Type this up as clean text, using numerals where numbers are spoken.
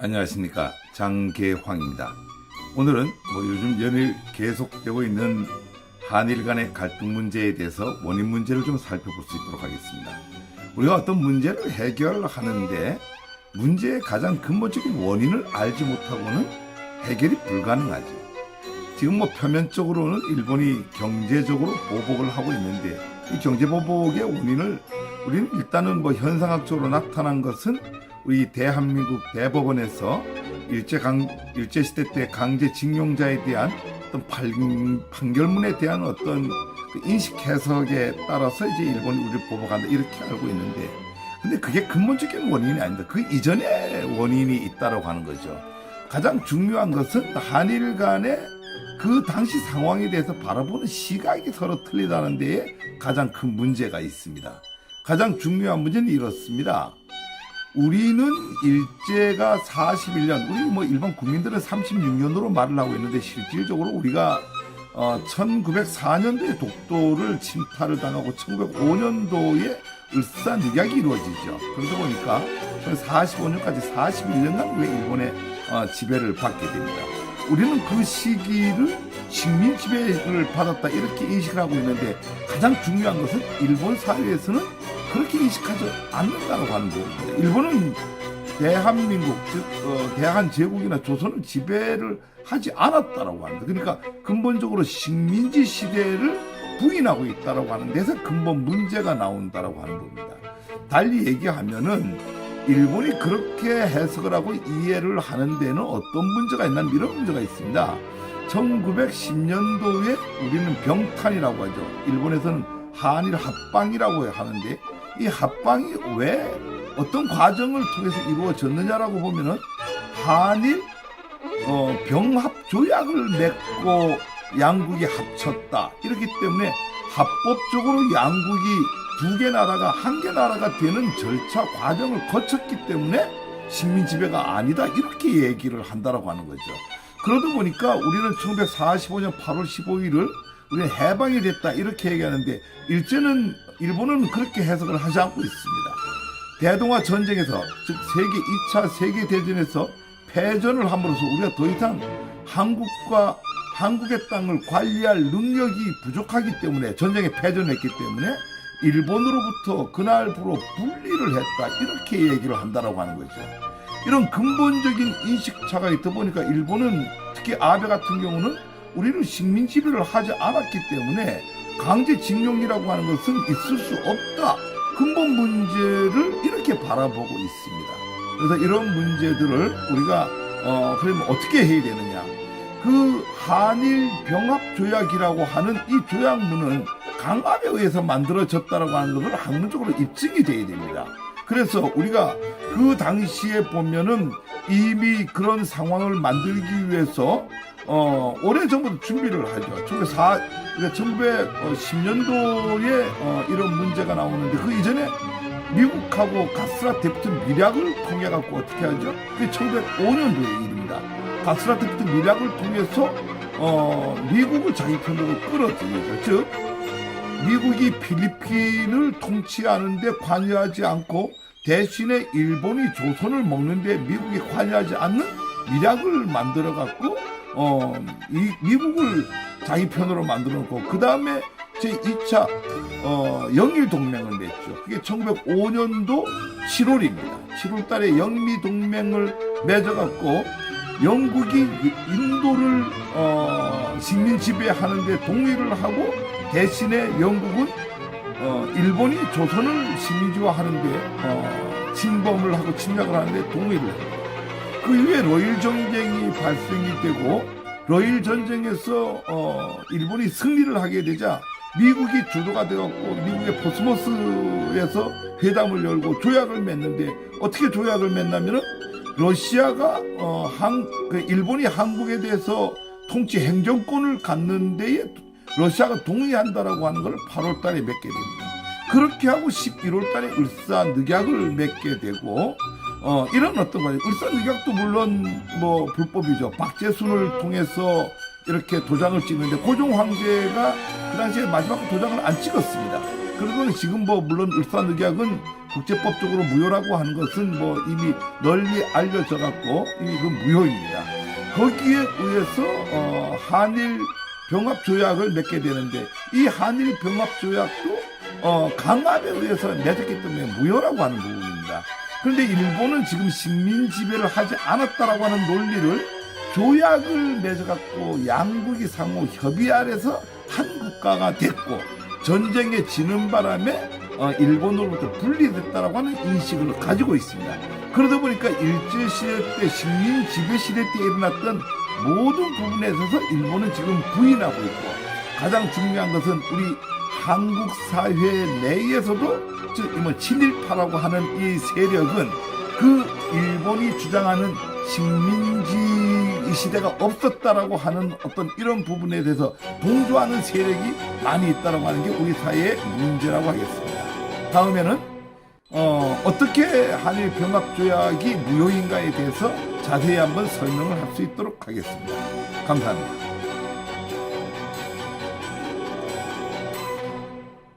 안녕하십니까, 장계황입니다. 오늘은 요즘 연일 계속되고 있는 한일 간의 갈등 문제에 대해서 원인 문제를 좀 살펴볼 수 있도록 하겠습니다. 우리가 어떤 문제를 해결하는데 문제의 가장 근본적인 원인을 알지 못하고는 해결이 불가능하죠. 지금 표면적으로는 일본이 경제적으로 보복을 하고 있는데 이 경제 보복의 원인을 우리는 일단은 현상학적으로 나타난 것은 우리 대한민국 대법원에서 일제시대 때 강제징용자에 대한 어떤 판결문에 대한 어떤 인식 해석에 따라서 이제 일본이 우리를 보복한다 이렇게 알고 있는데, 근데 그게 근본적인 원인이 아닙니다. 그 이전에 원인이 있다라고 하는 거죠. 가장 중요한 것은 한일 간의 그 당시 상황에 대해서 바라보는 시각이 서로 틀리다는 데에 가장 큰 문제가 있습니다. 가장 중요한 문제는 이렇습니다. 우리는 일제가 41년, 우리 일반 국민들은 36년으로 말을 하고 있는데 실질적으로 우리가 1904년도에 독도를 침탈을 당하고 1905년도에 을사늑약이 이루어지죠. 그러다 보니까 45년까지 41년간 우리 일본의 지배를 받게 됩니다. 우리는 그 시기를 식민 지배를 받았다 이렇게 인식을 하고 있는데, 가장 중요한 것은 일본 사회에서는 그렇게 인식하지 않는다고 하는 겁니다. 일본은 대한민국, 즉 대한제국이나 조선을 지배를 하지 않았다라고 합니다. 그러니까 근본적으로 식민지 시대를 부인하고 있다라고 하는 데서 근본 문제가 나온다라고 하는 겁니다. 달리 얘기하면은 일본이 그렇게 해석을 하고 이해를 하는 데는 어떤 문제가 있나, 이런 문제가 있습니다. 1910년도에 우리는 병탄이라고 하죠. 일본에서는 한일 합방이라고 하는데, 이 합방이 왜 어떤 과정을 통해서 이루어졌느냐라고 보면은 한일 병합 조약을 맺고 양국이 합쳤다. 이렇기 때문에 합법적으로 양국이 두 개 나라가 한 개 나라가 되는 절차 과정을 거쳤기 때문에 식민 지배가 아니다 이렇게 얘기를 한다라고 하는 거죠. 그러다 보니까 우리는 1945년 8월 15일을 우리는 해방이 됐다 이렇게 얘기하는데, 일본은 그렇게 해석을 하지 않고 있습니다. 대동아 전쟁에서, 즉 2차 세계대전에서 패전을 함으로써 우리가 더 이상 한국의 땅을 관리할 능력이 부족하기 때문에, 전쟁에 패전했기 때문에 일본으로부터 그날부로 분리를 했다 이렇게 얘기를 한다라고 하는 거죠. 이런 근본적인 인식차가 있다 보니까 일본은, 특히 아베 같은 경우는 우리는 식민 지배를 하지 않았기 때문에 강제징용이라고 하는 것은 있을 수 없다, 근본 문제를 이렇게 바라보고 있습니다. 그래서 이런 문제들을 우리가 그러면 어떻게 해야 되느냐, 그 한일 병합 조약이라고 하는 이 조약문은 강압에 의해서 만들어졌다라고 하는 것을 학문적으로 입증이 돼야 됩니다. 그래서 우리가 그 당시에 보면은 이미 그런 상황을 만들기 위해서 오래전부터 준비를 하죠. 1910년도에 이런 문제가 나오는데, 그 이전에 미국하고 가스라테프트 밀약을 통해 갖고 어떻게 하죠? 그게 1905년도의 일입니다. 가스라테프트 밀약을 통해서 미국을 자기 편으로 끌어들이죠. 즉 미국이 필리핀을 통치하는데 관여하지 않고 대신에 일본이 조선을 먹는데 미국이 관여하지 않는 밀약을 만들어 갖고 이 미국을 자기 편으로 만들어 놓고, 그 다음에 제2차 영일 동맹을 맺죠. 그게 1905년도 7월입니다. 7월 달에 영미 동맹을 맺어 갖고 영국이 인도를 식민 지배하는 데 동의를 하고, 대신에 영국은 일본이 조선을 식민지화하는데 침범을 하고 침략을 하는데 동의를 합니다. 그 이후에 로일 전쟁이 발생이 되고, 로일 전쟁에서 일본이 승리를 하게 되자 미국이 주도가 되었고, 미국의 포스모스에서 회담을 열고 조약을 맺는데, 어떻게 조약을 맺냐면은 러시아가 일본이 한국에 대해서 통치 행정권을 갖는 데에 러시아가 동의한다라고 하는 걸 8월 달에 맺게 됩니다. 그렇게 하고 11월 달에 을사늑약을 맺게 되고, 이런 어떤 거예요. 을사늑약도 물론 불법이죠. 박제순을 통해서 이렇게 도장을 찍는데, 고종 황제가 그 당시에 마지막 도장을 안 찍었습니다. 그리고 지금 물론 을사늑약은 국제법적으로 무효라고 하는 것은 뭐 이미 널리 알려져 갖고 이미 그 무효입니다. 거기에 의해서 한일 병합 조약을 맺게 되는데 이 한일 병합 조약도 강압에 의해서 맺었기 때문에 무효라고 하는 부분입니다. 그런데 일본은 지금 식민 지배를 하지 않았다라고 하는 논리를 조약을 맺어갖고 양국이 상호 협의 아래서 한 국가가 됐고 전쟁에 지는 바람에 일본으로부터 분리됐다라고 하는 인식을 가지고 있습니다. 그러다 보니까 일제시대 때 식민 지배 시대 때 일어났던 모든 부분에 있어서 일본은 지금 부인하고 있고 가장 중요한 것은 우리 한국 사회 내에서도 즉 친일파라고 하는 이 세력은 그 일본이 주장하는 식민지 시대가 없었다라고 하는 어떤 이런 부분에 대해서 동조하는 세력이 많이 있다라고 하는 게 우리 사회의 문제라고 하겠습니다. 다음에는 어떻게 한일 병합 조약이 무효인가에 대해서 자세히 한번 설명을 할 수 있도록 하겠습니다. 감사합니다.